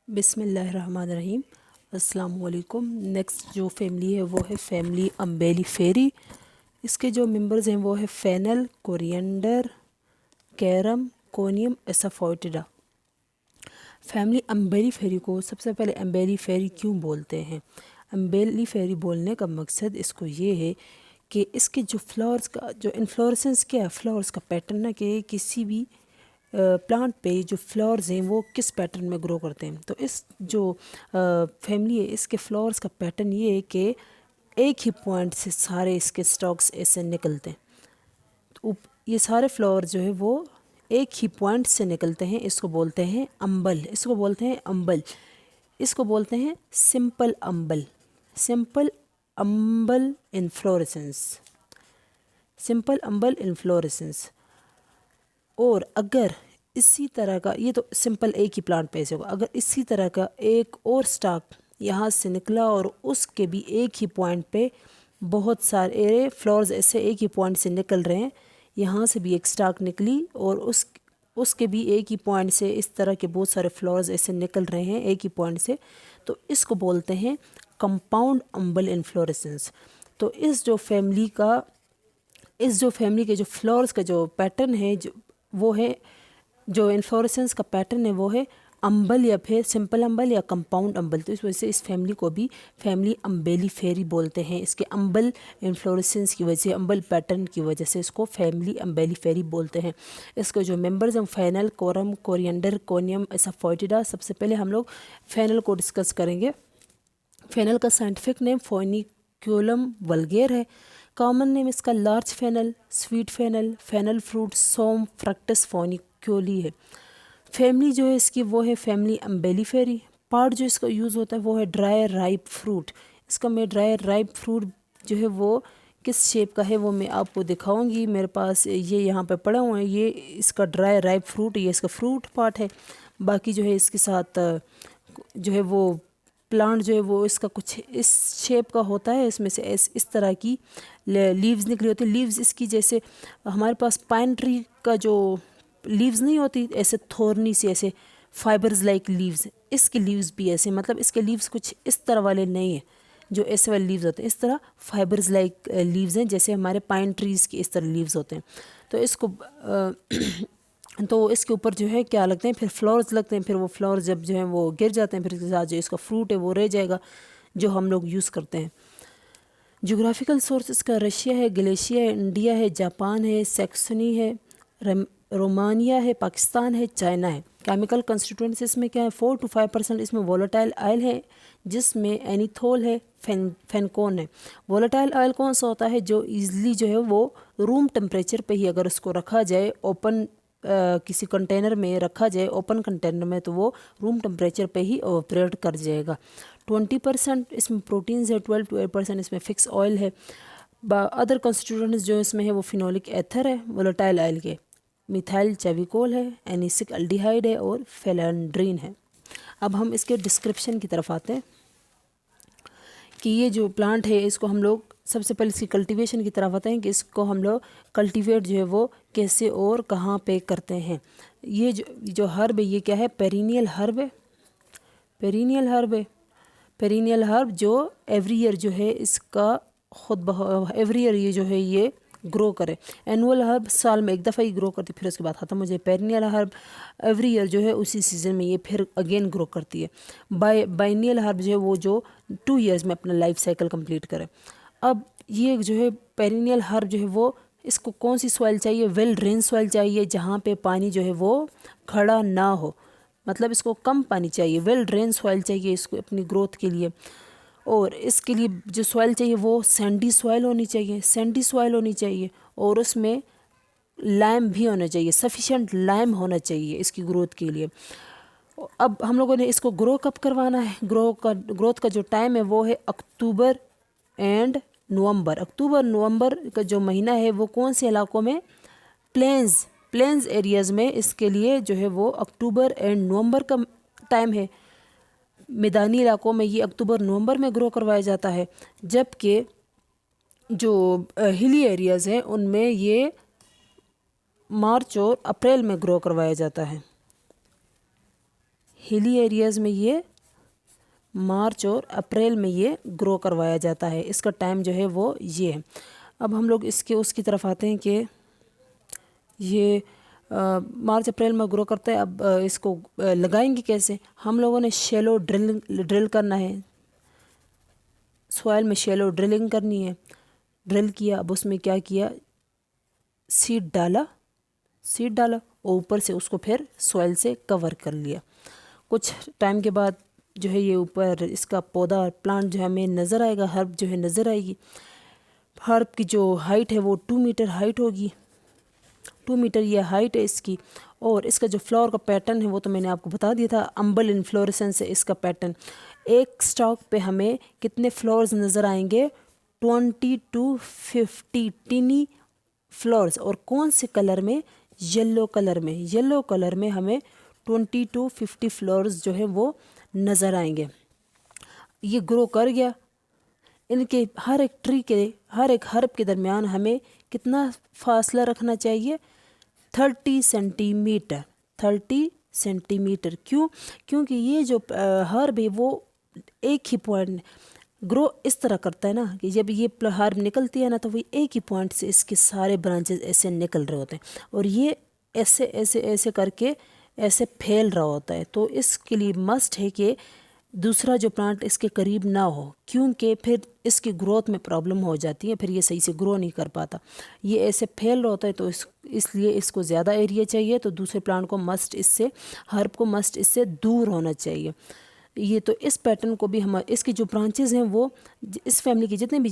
बिस्मिल्लाहिर्रहमानिर्रहीम। अस्सलाम वालेकुम। नेक्स्ट जो फैमिली है वो है फैमिली अम्बेलिफेरी। इसके जो मेंबर्स हैं वो है fennel, coriander, carum, conium, asafoetida. Family umbelliferae को सबसे पहले अम्बेलिफेरी क्यों बोलते हैं? अम्बेलिफेरी बोलने का मकसद इसको ये है कि इसके जो फ्लावर्स का जो इन्फ्लोरेसेंस क्या है, फ्लावर्स का पैटर्न है कि किसी भी प्लांट पे जो फ्लावर्स हैं वो किस पैटर्न में ग्रो करते हैं। तो इस जो फैमिली है इसके फ्लावर्स का पैटर्न ये है कि एक ही पॉइंट से सारे इसके स्टॉक्स ऐसे निकलते हैं। तो ये सारे फ्लावर जो है वो एक ही पॉइंट से निकलते हैं। इसको बोलते हैं अम्बल, इसको बोलते हैं अम्बल, इसको बोलते हैं सिंपल अम्बल, सिंपल अम्बल इन्फ्लोरेसेंस, सिंपल अम्बल इन्फ्लोरेसेंस। और अगर इसी तरह का, ये तो सिंपल एक ही प्लांट पे ऐसे होगा, अगर इसी तरह का एक और स्टॉक यहाँ से निकला और उसके भी एक ही पॉइंट पे बहुत सारे फ्लावर्स ऐसे एक ही पॉइंट से निकल रहे हैं, यहाँ से भी एक स्टॉक निकली और उसके भी एक ही पॉइंट से इस तरह के बहुत सारे फ्लावर्स ऐसे निकल रहे हैं एक ही पॉइंट से, तो इसको बोलते हैं कंपाउंड अम्बल इन्फ्लोरेसेंस। तो इस जो फैमिली के जो फ्लावर्स का जो पैटर्न है वो है, जो इन्फ्लोरेसेंस का पैटर्न है वो है अम्बल या फिर सिंपल अम्बल या कंपाउंड अम्बल। तो इस वजह से इस फैमिली को भी फैमिली अम्बेलिफेरी बोलते हैं। इसके अम्बल इन्फ्लोरेसेंस की वजह से, अम्बल पैटर्न की वजह से इसको फैमिली अम्बेलिफेरी बोलते हैं। इसके जो मेंबर्स हैं fennel, carum, coriander, conium, asafoetida. सबसे पहले हम लोग फेनल को डिस्कस करेंगे। फेनल का साइंटिफिक नेम फोनिक्यूलम वल्गेर है। कॉमन नेम इसका large fennel, sweet fennel, fennel fruit, सोम, फ्रक्टस फोनिक्यूली है। फैमिली जो है इसकी वो है फैमिली अम्बेलिफेरी। पार्ट जो इसका यूज़ होता है वो है ड्राई राइप फ्रूट। इसका मैं ड्राई राइप फ्रूट जो है वो किस शेप का है वो मैं आपको दिखाऊंगी। मेरे पास ये यहाँ पे पड़ा हुआ है, ये इसका ड्राई राइप फ्रूट, ये इसका फ्रूट पार्ट है। बाकी जो है इसके साथ जो है वो प्लांट जो है वो इसका कुछ इस शेप का होता है। इसमें से इस तरह की लीव्स निकली होती है। लीव्स इसकी जैसे हमारे पास पाइन ट्री का जो लीव्स नहीं होती ऐसे थोरनी सी, ऐसे फाइबर्स लाइक लीव्स, इसके लीव्स भी ऐसे, मतलब इसके लीव्स कुछ इस तरह वाले नहीं है जो ऐसे वाले लीव्स होते हैं। इस तरह फाइबर्स लाइक लीव्स हैं जैसे हमारे पाइन ट्रीज़ के इस तरह लीव्स होते हैं। तो इसको तो इसके ऊपर जो है क्या लगते हैं, फिर फ्लावर्स लगते हैं। फिर वो फ्लावर्स जब जो है वो गिर जाते हैं, फिर इसके साथ जो इसका फ्रूट है वो रह जाएगा जो हम लोग यूज़ करते हैं। जोग्राफिकल सोर्स इसका रशिया है, गलेशिया है, इंडिया है, जापान है, सेक्सनी है, रोमानिया है, पाकिस्तान है, चाइना है। केमिकल कंस्टिट्यूएंट्स इसमें क्या है, 4 to 5% इसमें वोलेटाइल ऑयल है जिसमें एनीथोल है, फेनकोन है। वोलेटाइल ऑयल कौन सा होता है, जो ईजिली जो है वो रूम टेम्परेचर पे ही अगर उसको रखा जाए, ओपन किसी कंटेनर में रखा जाए, ओपन कंटेनर में, तो वो रूम टेम्परेचर पे ही ऑपरेट कर जाएगा। 20% इसमें प्रोटीन्स है, 12 to 8% इसमें फिक्स ऑयल है। अदर कंस्टिट्यूएंट्स जो इसमें है वो फिनोलिक एथर है वोलेटाइल ऑयल के, मिथाइल चेविकोल है, एनिसिक अल्डिहाइड है और फेलेंड्रीन है। अब हम इसके डिस्क्रिप्शन की तरफ आते हैं कि ये जो प्लांट है इसको हम लोग सबसे पहले इसकी कल्टीवेशन की तरफ आते हैं कि इसको हम लोग कल्टीवेट जो है वो कैसे और कहाँ पे करते हैं। ये जो हर्ब है ये क्या है, पेरिनियल हर्ब है, पेरिनियल हर्ब है। पेरिनियल हर्ब जो एवरी ईयर जो है इसका एवरी ईयर ये जो है ये ग्रो करे। एनुअल हर्ब साल में एक दफ़ा ही ग्रो करती फिर उसके बाद ख़त्म हो जाए। पेरिनियल हर्ब एवरी ईयर जो है उसी सीज़न में ये फिर अगेन ग्रो करती है। बाइनियल हर्ब जो है वो जो 2 ईयर्स में अपना लाइफ साइकिल कंप्लीट करे। अब ये जो है पेरिनियल हर्ब जो है वो, इसको कौन सी सॉइल चाहिए, वेल ड्रेन सॉइल चाहिए जहाँ पे पानी जो है वो खड़ा ना हो, मतलब इसको कम पानी चाहिए, वेल ड्रेन सॉइल चाहिए इसको अपनी ग्रोथ के लिए। और इसके लिए जो सॉइल चाहिए वो सैंडी सॉइल होनी चाहिए, सैंडी सॉइल होनी चाहिए और उसमें लाइम भी होना चाहिए, सफिशेंट लाइम होना चाहिए इसकी ग्रोथ के लिए। अब हम लोगों ने इसको ग्रो कब करवाना है, ग्रोथ का जो टाइम है वो है अक्टूबर एंड नवंबर। अक्टूबर नवंबर का जो महीना है वो कौन से इलाकों में, प्लेन्स एरियाज़ में इसके लिए जो है वो अक्टूबर एंड नवंबर का टाइम है। मैदानी इलाकों में ये अक्टूबर नवंबर में ग्रो करवाया जाता है, जबकि जो हिली एरियाज़ हैं उनमें ये मार्च और अप्रैल में ग्रो करवाया जाता है। हिली एरियाज़ में ये मार्च और अप्रैल में ये ग्रो करवाया जाता है। इसका टाइम जो है वो ये है। अब हम लोग इसके उसकी तरफ आते हैं कि ये मार्च अप्रैल में ग्रो करता है। अब इसको लगाएंगे कैसे? हम लोगों ने शैलो ड्रिल करना है, सॉइल में शैलो ड्रिलिंग करनी है। ड्रिल किया, अब उसमें क्या किया, सीड डाला और ऊपर से उसको फिर सॉइल से कवर कर लिया। कुछ टाइम के बाद जो है ये ऊपर इसका पौधा प्लांट जो है हमें नज़र आएगा, हर्ब जो है नज़र आएगी। हर्ब की जो हाइट है वो 2 मीटर हाइट होगी, 2 मीटर ये हाइट है इसकी। और इसका जो फ्लावर का पैटर्न है वो तो मैंने आपको बता दिया था, अम्बल इन्फ्लोरेसेंस है इसका पैटर्न। एक स्टॉक पे हमें कितने फ्लावर्स नज़र आएंगे? 20 to 50 टिनी फ्लावर्स। और कौन से कलर में? येलो कलर में। येलो कलर में हमें 20 to 50 फ्लावर्स जो है वो नज़र आएंगे। ये ग्रो कर गया। इनके हर एक ट्री के, हर एक हर्ब के दरमियान हमें कितना फासला रखना चाहिए? 30 सेंटीमीटर। 30 सेंटीमीटर। क्यों? क्योंकि ये जो हर्ब है वो एक ही पॉइंट ग्रो इस तरह करता है ना कि जब ये हर्ब निकलती है ना तो वो एक ही पॉइंट से इसके सारे ब्रांचेस ऐसे निकल रहे होते हैं और ये ऐसे ऐसे ऐसे करके ऐसे फैल रहा होता है। तो इसके लिए मस्ट है कि दूसरा जो प्लांट इसके करीब ना हो, क्योंकि फिर इसकी ग्रोथ में प्रॉब्लम हो जाती है, फिर ये सही से ग्रो नहीं कर पाता। ये ऐसे फैल रहा होता है तो इसलिए इसको ज़्यादा एरिया चाहिए। तो दूसरे प्लांट को मस्ट इससे, हर्ब को मस्ट इससे दूर होना चाहिए। ये तो इस पैटर्न को भी हम, इसकी जो ब्रांचेस हैं वो इस फैमिली की जितने भी